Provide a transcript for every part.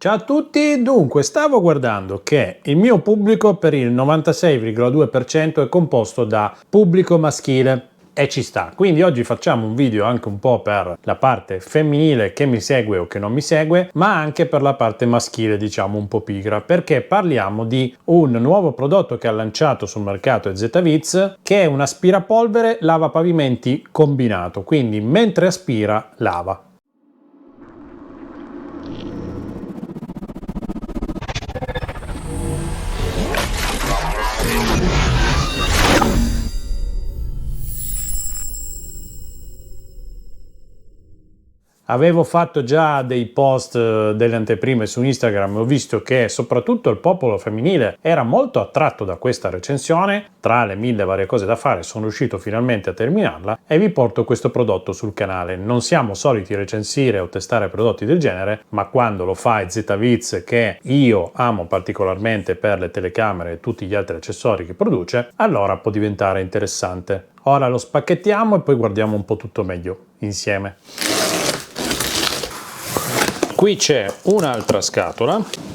Ciao a tutti, dunque stavo guardando che il mio pubblico per il 96,2% è composto da pubblico maschile e ci sta, quindi oggi facciamo un video anche un po' per la parte femminile che mi segue o che non mi segue, ma anche per la parte maschile, diciamo un po' pigra, perché parliamo di un nuovo prodotto che ha lanciato sul mercato EZ-Viz, che è un aspirapolvere lavapavimenti combinato, quindi mentre aspira lava. Avevo fatto già dei post, delle anteprime su Instagram e ho visto che soprattutto il popolo femminile era molto attratto da questa recensione. Tra le mille varie cose da fare sono riuscito finalmente a terminarla e vi porto questo prodotto sul canale. Non siamo soliti recensire o testare prodotti del genere, ma quando lo fa EZ-Viz, che io amo particolarmente per le telecamere e tutti gli altri accessori che produce, allora può diventare interessante. Ora lo spacchettiamo e poi guardiamo un po' tutto meglio insieme. Qui c'è un'altra scatola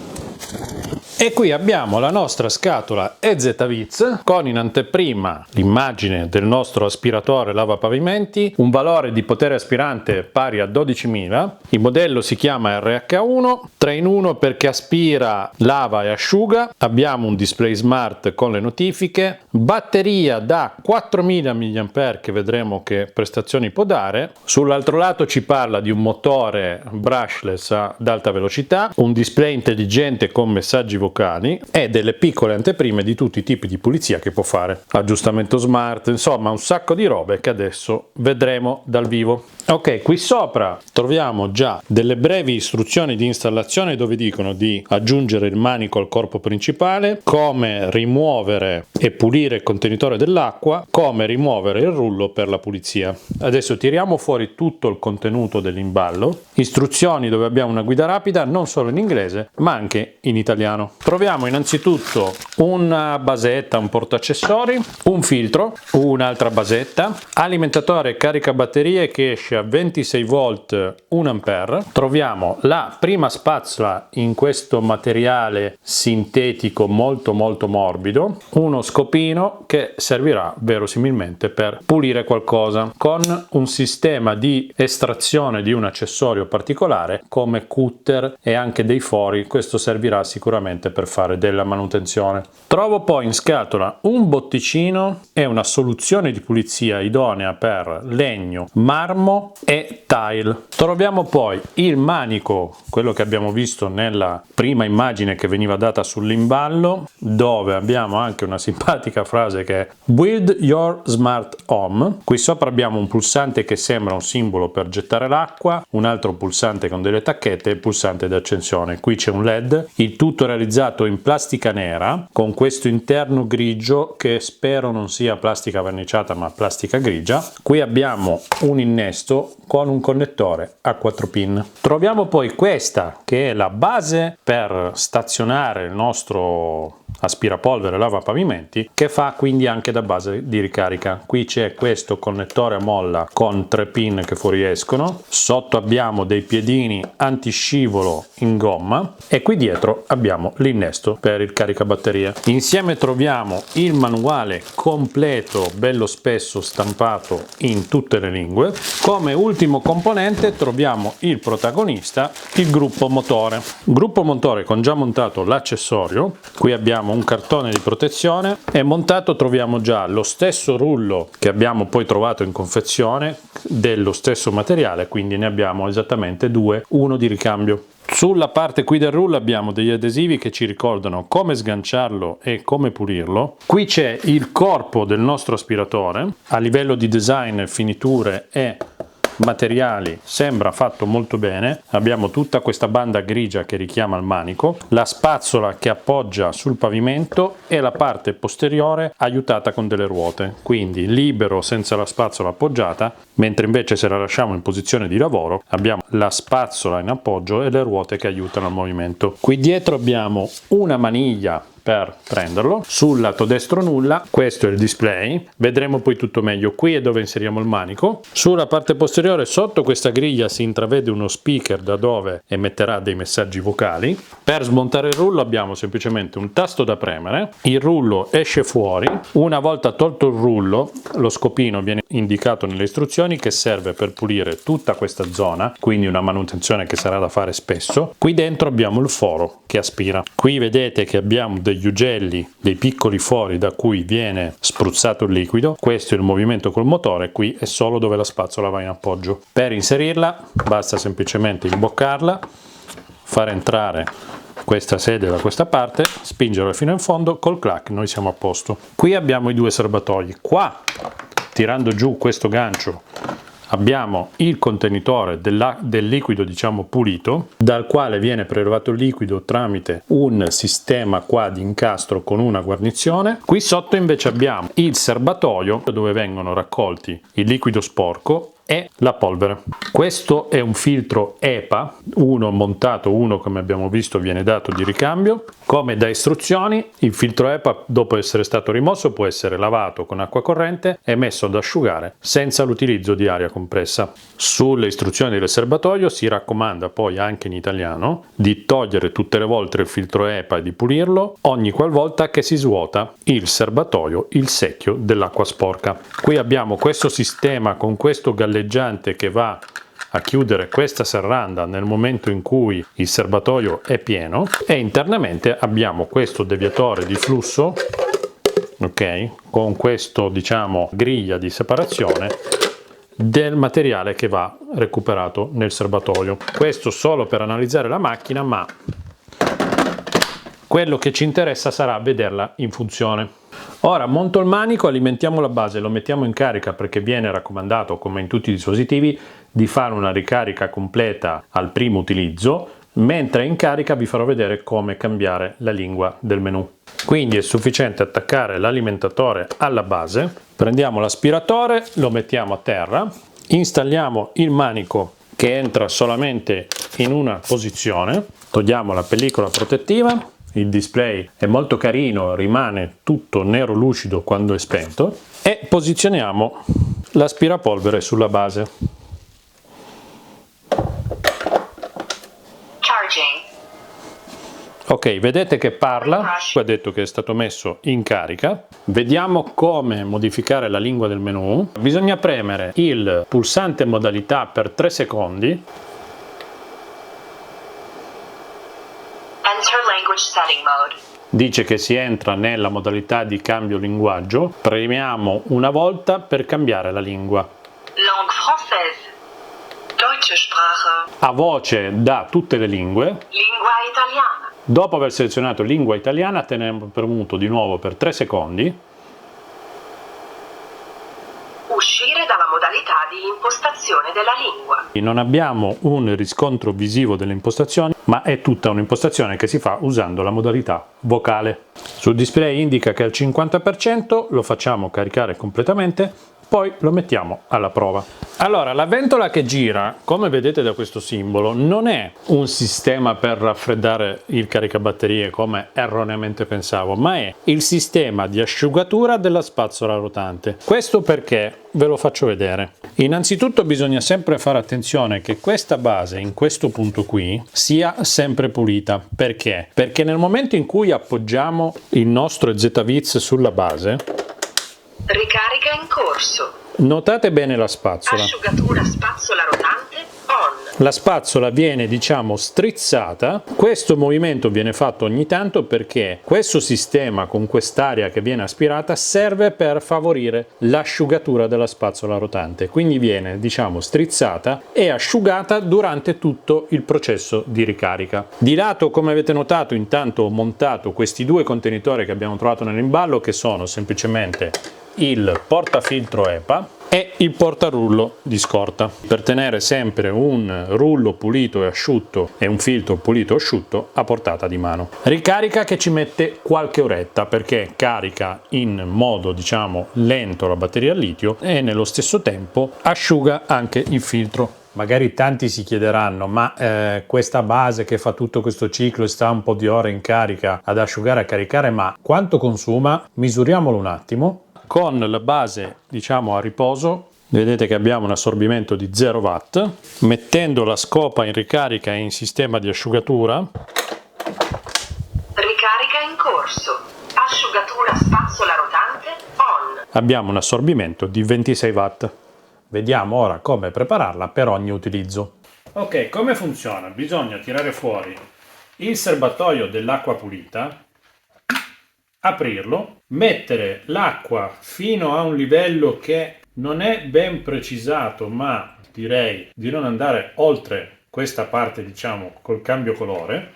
e qui abbiamo la nostra scatola EZ-Viz con in anteprima l'immagine del nostro aspiratore lavapavimenti, un valore di potere aspirante pari a 12.000, il modello si chiama RH1, 3 in 1 perché aspira, lava e asciuga, abbiamo un display smart con le notifiche, batteria da 4.000 mAh che vedremo che prestazioni può dare, sull'altro lato ci parla di un motore brushless ad alta velocità, un display intelligente con messaggi vocali e delle piccole anteprime di tutti i tipi di pulizia che può fare, aggiustamento smart, insomma un sacco di robe che adesso vedremo dal vivo. Ok, qui sopra troviamo già delle brevi istruzioni di installazione dove dicono di aggiungere il manico al corpo principale, come rimuovere e pulire il contenitore dell'acqua, come rimuovere il rullo per la pulizia. Adesso tiriamo fuori tutto il contenuto dell'imballo, istruzioni dove abbiamo una guida rapida non solo in inglese ma anche in italiano. Troviamo innanzitutto una basetta, un portaaccessori, un filtro, un'altra basetta, alimentatore e caricabatterie che esce a 26 volt 1 ampere. Troviamo la prima spazzola in questo materiale sintetico molto morbido, uno scopino che servirà verosimilmente per pulire qualcosa, con un sistema di estrazione di un accessorio particolare come cutter e anche dei fori. Questo servirà sicuramente per fare della manutenzione. Trovo poi in scatola un botticino e una soluzione di pulizia idonea per legno, marmo e tile. Troviamo poi il manico, quello che abbiamo visto nella prima immagine che veniva data sull'imballo, dove abbiamo anche una simpatica frase che è Build your smart home. Qui sopra abbiamo un pulsante che sembra un simbolo per gettare l'acqua, un altro pulsante con delle tacchette e il pulsante di accensione. Qui c'è un LED, il tutto realizzato in plastica nera con questo interno grigio che spero non sia plastica verniciata ma plastica grigia. Qui abbiamo un innesto con un connettore a 4 pin. Troviamo poi questa che è la base per stazionare il nostro aspirapolvere lavapavimenti, che fa quindi anche da base di ricarica. Qui c'è questo connettore a molla con 3 pin che fuoriescono, sotto abbiamo dei piedini antiscivolo in gomma e qui dietro abbiamo l'innesto per il caricabatterie. Insieme troviamo il manuale completo, bello spesso stampato in tutte le lingue. Come ultimo componente troviamo il protagonista, il gruppo motore con già montato l'accessorio. Qui abbiamo un cartone di protezione e montato troviamo già lo stesso rullo che abbiamo poi trovato in confezione dello stesso materiale, quindi ne abbiamo esattamente due, uno di ricambio. Sulla parte qui del rullo abbiamo degli adesivi che ci ricordano come sganciarlo e come pulirlo. Qui c'è il corpo del nostro aspiratore, a livello di design, finiture e materiali sembra fatto molto bene. Abbiamo tutta questa banda grigia che richiama il manico, la spazzola che appoggia sul pavimento e la parte posteriore aiutata con delle ruote, quindi libero senza la spazzola appoggiata, mentre invece se la lasciamo in posizione di lavoro abbiamo la spazzola in appoggio e le ruote che aiutano il movimento. Qui dietro abbiamo una maniglia per prenderlo. Sul lato destro nulla, questo è il display, vedremo poi tutto meglio. Qui è dove inseriamo il manico. Sulla parte posteriore, sotto questa griglia, si intravede uno speaker da dove emetterà dei messaggi vocali. Per smontare il rullo abbiamo semplicemente un tasto da premere, il rullo esce fuori. Una volta tolto il rullo, lo scopino viene indicato nelle istruzioni che serve per pulire tutta questa zona, quindi una manutenzione che sarà da fare spesso. Qui dentro abbiamo il foro che aspira. Qui vedete che abbiamo degli ugelli, dei piccoli fori da cui viene spruzzato il liquido. Questo è il movimento col motore, qui è solo dove la spazzola va in appoggio. Per inserirla basta semplicemente imboccarla, far entrare questa sede da questa parte, spingerla fino in fondo, col clac noi siamo a posto. Qui abbiamo i due serbatoi. Qua, tirando giù questo gancio, abbiamo il contenitore del liquido, diciamo, pulito, dal quale viene prelevato il liquido tramite un sistema qua di incastro con una guarnizione. Qui sotto invece abbiamo il serbatoio dove vengono raccolti il liquido sporco e la polvere. Questo è un filtro EPA, uno montato, uno come abbiamo visto viene dato di ricambio. Come da istruzioni, il filtro EPA dopo essere stato rimosso può essere lavato con acqua corrente e messo ad asciugare senza l'utilizzo di aria compressa. Sulle istruzioni del serbatoio si raccomanda poi anche in italiano di togliere tutte le volte il filtro EPA e di pulirlo ogni qualvolta che si svuota il serbatoio, il secchio dell'acqua sporca. Qui abbiamo questo sistema con questo galleggiante che va a chiudere questa serranda nel momento in cui il serbatoio è pieno, e internamente abbiamo questo deviatore di flusso, ok, con questo, diciamo, griglia di separazione del materiale che va recuperato nel serbatoio. Questo solo per analizzare la macchina, ma quello che ci interessa sarà vederla in funzione. Ora monto il manico, alimentiamo la base, lo mettiamo in carica perché viene raccomandato, come in tutti i dispositivi, di fare una ricarica completa al primo utilizzo. Mentre in carica vi farò vedere come cambiare la lingua del menu. Quindi è sufficiente attaccare l'alimentatore alla base, prendiamo l'aspiratore, lo mettiamo a terra, installiamo il manico che entra solamente in una posizione, togliamo la pellicola protettiva. Il display è molto carino, rimane tutto nero lucido quando è spento, e posizioniamo l'aspirapolvere sulla base. Ok, vedete che parla, qui ha detto che è stato messo in carica. Vediamo come modificare la lingua del menu. Bisogna premere il pulsante modalità per 3 secondi. Enter language setting mode. Dice che si entra nella modalità di cambio linguaggio. Premiamo una volta per cambiare la lingua. Langue française. Deutsche Sprache. A voce da tutte le lingue. Lingua italiana. Dopo aver selezionato lingua italiana, teniamo premuto di nuovo per 3 secondi. Uscire dalla modalità di impostazione della lingua. Non abbiamo un riscontro visivo delle impostazioni, ma è tutta un'impostazione che si fa usando la modalità vocale. Sul display indica che è al 50%, lo facciamo caricare completamente, poi lo mettiamo alla prova. Allora, la ventola che gira, come vedete da questo simbolo, non è un sistema per raffreddare il caricabatterie come erroneamente pensavo, ma è il sistema di asciugatura della spazzola rotante. Questo perché? Ve lo faccio vedere. Innanzitutto bisogna sempre fare attenzione che questa base, in questo punto qui, sia sempre pulita. Perché? Perché nel momento in cui appoggiamo il nostro ZVIZ sulla base, ricarica in corso. Notate bene la spazzola. Asciugatura spazzola rotante on. La spazzola viene, diciamo, strizzata. Questo movimento viene fatto ogni tanto perché questo sistema con quest'aria che viene aspirata serve per favorire l'asciugatura della spazzola rotante. Quindi viene, diciamo, strizzata e asciugata durante tutto il processo di ricarica. Di lato, come avete notato, intanto ho montato questi due contenitori che abbiamo trovato nell'imballo, che sono semplicemente il portafiltro EPA e il portarullo di scorta, per tenere sempre un rullo pulito e asciutto e un filtro pulito e asciutto a portata di mano. Ricarica che ci mette qualche oretta perché carica in modo, diciamo, lento la batteria al litio e nello stesso tempo asciuga anche il filtro Magari tanti si chiederanno, ma questa base che fa tutto questo ciclo e sta un po' di ore in carica ad asciugare e a caricare, ma quanto consuma? Misuriamolo un attimo. Con la base, diciamo, a riposo, vedete che abbiamo un assorbimento di 0 watt. Mettendo la scopa in ricarica e in sistema di asciugatura. Ricarica in corso. Asciugatura spazzola rotante on. Abbiamo un assorbimento di 26 watt. Vediamo ora come prepararla per ogni utilizzo. Ok, come funziona? Bisogna tirare fuori il serbatoio dell'acqua pulita, aprirlo, mettere l'acqua fino a un livello che non è ben precisato, ma direi di non andare oltre questa parte, diciamo, col cambio colore.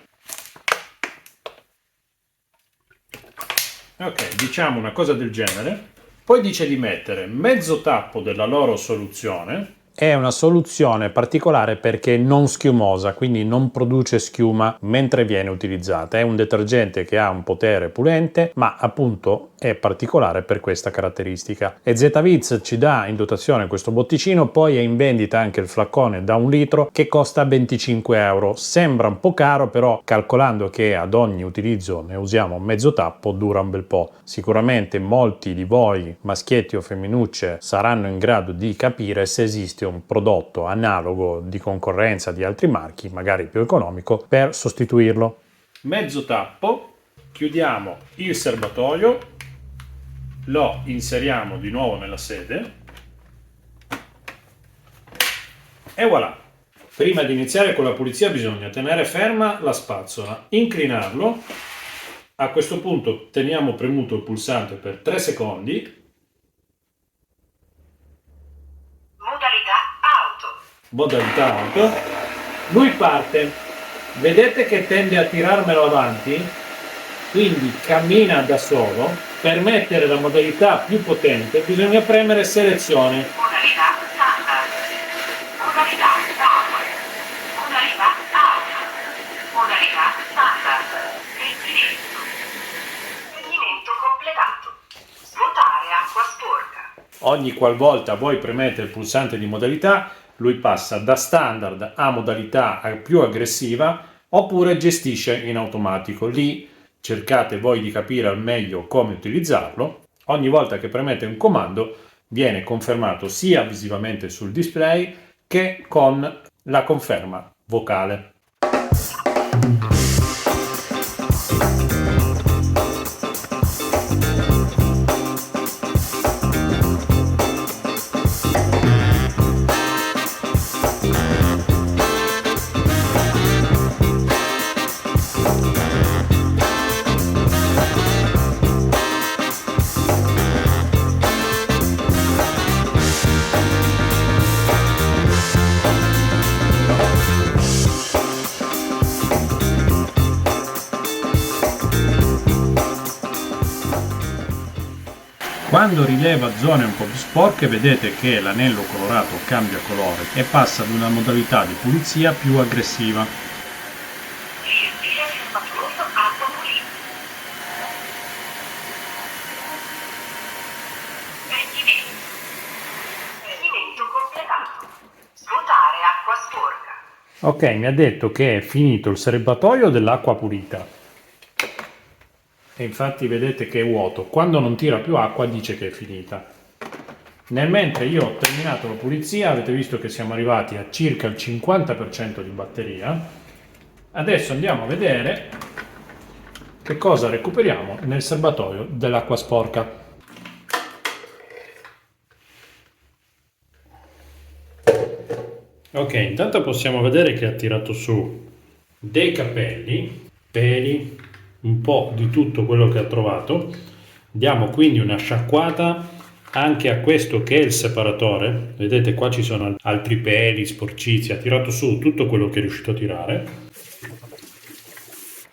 Ok, diciamo una cosa del genere. Poi dice di mettere mezzo tappo della loro soluzione. È una soluzione particolare perché non schiumosa, quindi non produce schiuma mentre viene utilizzata. È un detergente che ha un potere pulente, ma appunto è particolare per questa caratteristica. E Zetaviz ci dà in dotazione questo botticino, poi è in vendita anche il flaccone da 1 litro che costa 25 euro. Sembra un po' caro, però calcolando che ad ogni utilizzo ne usiamo mezzo tappo dura un bel po'. Sicuramente molti di voi, maschietti o femminucce, saranno in grado di capire se esiste un prodotto analogo di concorrenza di altri marchi, magari più economico, per sostituirlo. Mezzo tappo, chiudiamo il serbatoio, lo inseriamo di nuovo nella sede e voilà. Prima di iniziare con la pulizia bisogna tenere ferma la spazzola, inclinarlo. A questo punto teniamo premuto il pulsante per 3 secondi. Modalità auto. Lui parte, vedete che tende a tirarmelo avanti, quindi cammina da solo. Per mettere la modalità più potente bisogna premere selezione. Modalità standard. Modalità power. Modalità auto. Modalità standard. Infinito. Spegnimento completato. Svuotare acqua sporca. Ogni qualvolta voi premete il pulsante di modalità, lui passa da standard a modalità più aggressiva oppure gestisce in automatico. Lì cercate voi di capire al meglio come utilizzarlo. Ogni volta che premete un comando viene confermato sia visivamente sul display che con la conferma vocale. Quando rileva zone un po' più sporche vedete che l'anello colorato cambia colore e passa ad una modalità di pulizia più aggressiva. Gestire serbatoio acqua pulita. Spegnimento. Spegnimento completato. Svuotare acqua sporca. Ok, mi ha detto che è finito il serbatoio dell'acqua pulita. E infatti vedete che è vuoto. Quando non tira più acqua dice che è finita. Nel mentre io ho terminato la pulizia, avete visto che siamo arrivati a circa il 50% di batteria. Adesso andiamo a vedere che cosa recuperiamo nel serbatoio dell'acqua sporca. Ok, intanto possiamo vedere che ha tirato su dei capelli, peli, un po' di tutto quello che ha trovato. Diamo quindi una sciacquata anche a questo che è il separatore. Vedete qua ci sono altri peli, sporcizie. Ha tirato su tutto quello che è riuscito a tirare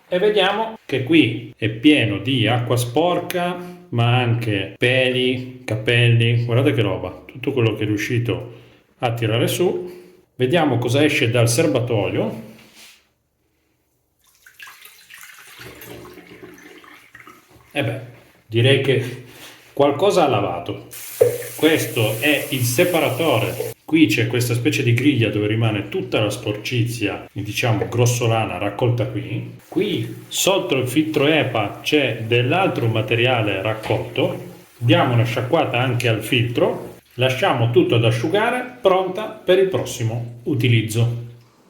e vediamo che qui è pieno di acqua sporca, ma anche peli, capelli. Guardate che roba, tutto quello che è riuscito a tirare su. Vediamo cosa esce dal serbatoio. E beh, direi che qualcosa ha lavato. Questo è il separatore Qui c'è questa specie di griglia dove rimane tutta la sporcizia, diciamo grossolana, raccolta qui. Qui sotto il filtro EPA c'è dell'altro materiale raccolto. Diamo una sciacquata anche al filtro, lasciamo tutto ad asciugare, pronta per il prossimo utilizzo.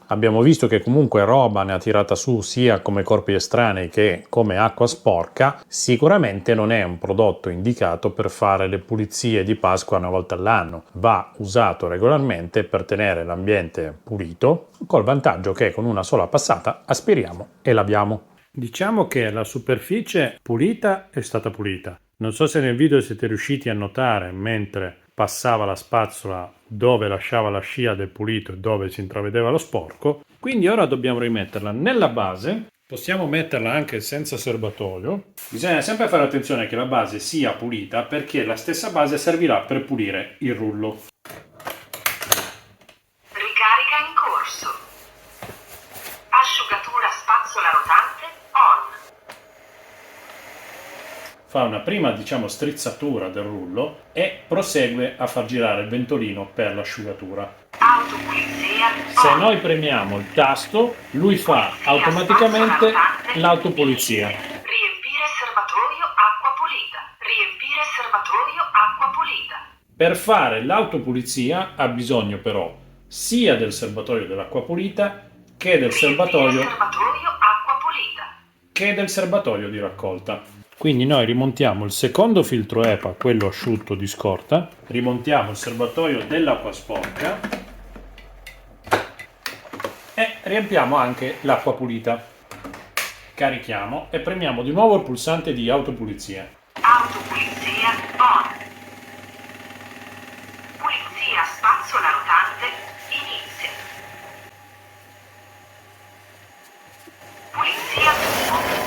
Abbiamo visto che comunque roba ne ha tirata su sia come corpi estranei che come acqua sporca. Sicuramente non è un prodotto indicato per fare le pulizie di Pasqua una volta all'anno. Va usato regolarmente per tenere l'ambiente pulito, col vantaggio che con una sola passata aspiriamo e laviamo. Diciamo che la superficie pulita è stata pulita. Non so se nel video siete riusciti a notare mentre passava la spazzola dove lasciava la scia del pulito e dove si intravedeva lo sporco. Quindi ora dobbiamo rimetterla nella base. Possiamo metterla anche senza serbatoio. Bisogna sempre fare attenzione che la base sia pulita, perché la stessa base servirà per pulire il rullo. Ricarica in corso. Asciugatura spazzola rotante on. Fa una prima, strizzatura del rullo e prosegue a far girare il ventolino per l'asciugatura. Autopulizia Se on. noi premiamo il tasto, lui fa automaticamente l'autopulizia. Riempire serbatoio acqua pulita. Riempire serbatoio acqua pulita. Per fare l'autopulizia ha bisogno però sia del serbatoio dell'acqua pulita che del serbatoio acqua pulita. che del serbatoio di raccolta. Quindi noi rimontiamo il secondo filtro EPA, quello asciutto di scorta, rimontiamo il serbatoio dell'acqua sporca e riempiamo anche l'acqua pulita. Carichiamo e premiamo di nuovo il pulsante di autopulizia. Autopulizia on. Pulizia spazzola rotante inizia. Pulizia tubo.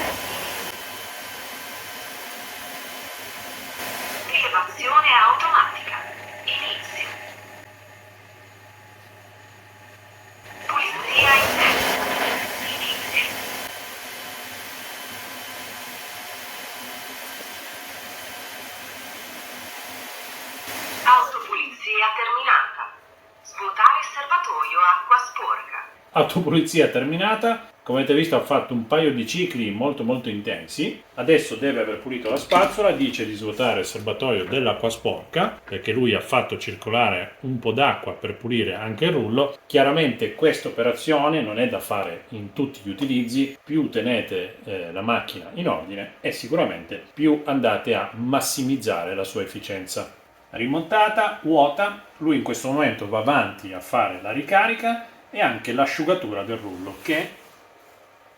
Rilevazione automatica. Inizio. Pulizia interna. Inizio. Autopulizia terminata. Svuotare serbatoio acqua sporca. Autopulizia terminata. Come avete visto ha fatto un paio di cicli molto intensi. Adesso deve aver pulito la spazzola, dice di svuotare il serbatoio dell'acqua sporca perché lui ha fatto circolare un po' d'acqua per pulire anche il rullo. Chiaramente questa operazione non è da fare in tutti gli utilizzi. Più tenete la macchina in ordine e sicuramente più andate a massimizzare la sua efficienza. Rimontata, vuota, lui in questo momento va avanti a fare la ricarica e anche l'asciugatura del rullo che,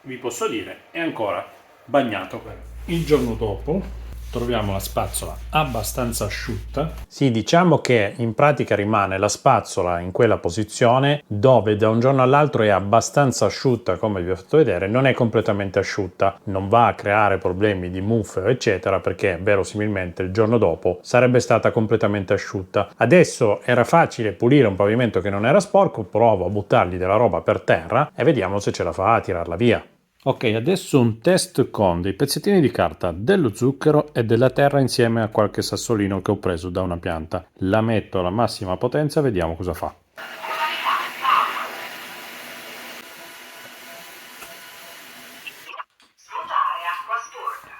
vi posso dire, è ancora bagnato. Il giorno dopo troviamo la spazzola abbastanza asciutta. Sì, diciamo che in pratica rimane la spazzola in quella posizione dove da un giorno all'altro è abbastanza asciutta, come vi ho fatto vedere, non è completamente asciutta, non va a creare problemi di muffe eccetera, perché verosimilmente il giorno dopo sarebbe stata completamente asciutta. Adesso era facile pulire un pavimento che non era sporco, provo a buttargli della roba per terra e vediamo se ce la fa a tirarla via. Ok, adesso un test con dei pezzettini di carta, dello zucchero e della terra insieme a qualche sassolino che ho preso da una pianta. La metto alla massima potenza e vediamo cosa fa. Svuotare acqua sporca.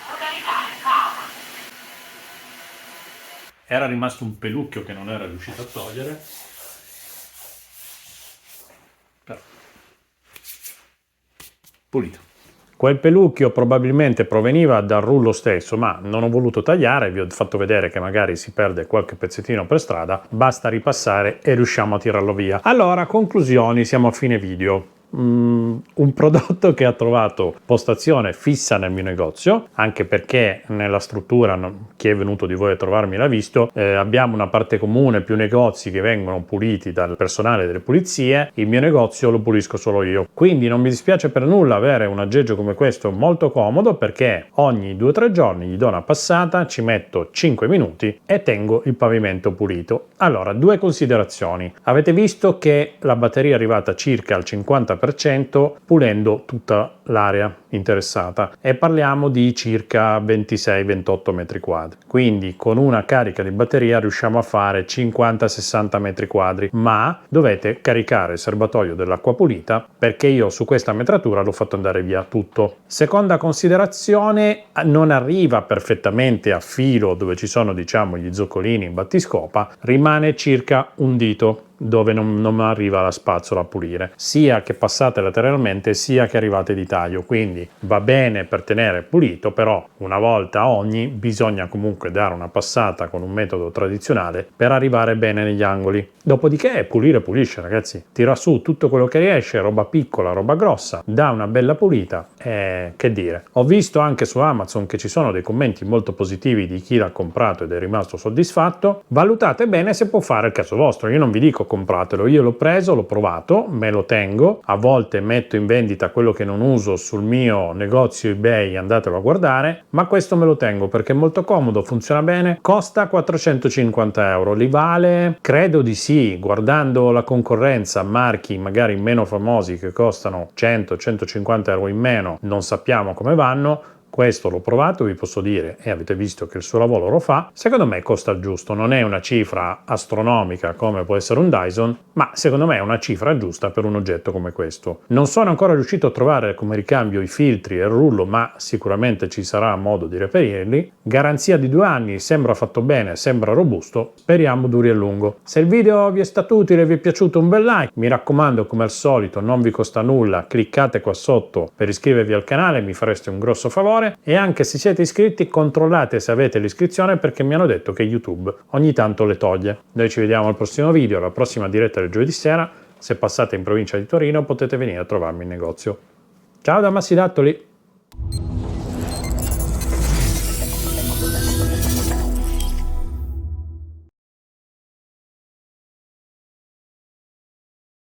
Modalità power. Era rimasto un pelucchio che non era riuscito a togliere. Pulito. Quel pelucchio probabilmente proveniva dal rullo stesso, ma non ho voluto tagliare, vi ho fatto vedere che magari si perde qualche pezzettino per strada, basta ripassare e riusciamo a tirarlo via. Allora, conclusioni, siamo a fine video. Un prodotto che ha trovato postazione fissa nel mio negozio, anche perché nella struttura, chi è venuto di voi a trovarmi l'ha visto, abbiamo una parte comune, più negozi che vengono puliti dal personale delle pulizie. Il mio negozio lo pulisco solo io, quindi non mi dispiace per nulla avere un aggeggio come questo molto comodo, perché ogni 2 o 3 giorni gli do una passata, ci metto 5 minuti e tengo il pavimento pulito. Allora, 2 considerazioni: avete visto che la batteria è arrivata circa al 50%, 50% pulendo tutta l'area interessata e parliamo di circa 26-28 metri quadri. Quindi con una carica di batteria riusciamo a fare 50-60 metri quadri, ma dovete caricare il serbatoio dell'acqua pulita perché io su questa metratura l'ho fatto andare via tutto. Seconda considerazione, non arriva perfettamente a filo dove ci sono diciamo gli zoccolini in battiscopa, rimane circa un dito dove non arriva la spazzola a pulire, sia che passate lateralmente sia che arrivate di taglio, quindi va bene per tenere pulito, però una volta ogni bisogna comunque dare una passata con un metodo tradizionale per arrivare bene negli angoli. Dopodiché pulire pulisce, ragazzi, tira su tutto quello che riesce, roba piccola, roba grossa, dà una bella pulita e che dire. Ho visto anche su Amazon che ci sono dei commenti molto positivi di chi l'ha comprato ed è rimasto soddisfatto. Valutate bene se può fare il caso vostro, io non vi dico compratelo, io l'ho preso, l'ho provato, me lo tengo, a volte metto in vendita quello che non uso sul mio negozio eBay, andatelo a guardare, ma questo me lo tengo perché è molto comodo, funziona bene, costa 450 euro, li vale? Credo di sì, guardando la concorrenza, marchi magari meno famosi che costano 100-150 euro in meno, non sappiamo come vanno. Questo l'ho provato, vi posso dire, e avete visto che il suo lavoro lo fa, secondo me costa il giusto, non è una cifra astronomica come può essere un Dyson, ma secondo me è una cifra giusta per un oggetto come questo. Non sono ancora riuscito a trovare come ricambio i filtri e il rullo, ma sicuramente ci sarà modo di reperirli. Garanzia di 2 anni, sembra fatto bene, sembra robusto, speriamo duri a lungo. Se il video vi è stato utile e vi è piaciuto, un bel like, mi raccomando, come al solito non vi costa nulla, cliccate qua sotto per iscrivervi al canale, mi fareste un grosso favore. E anche se siete iscritti controllate se avete l'iscrizione perché mi hanno detto che YouTube ogni tanto le toglie. Noi ci vediamo al prossimo video, alla prossima diretta del giovedì sera. Se passate in provincia di Torino potete venire a trovarmi in negozio. Ciao da Massi Dattoli!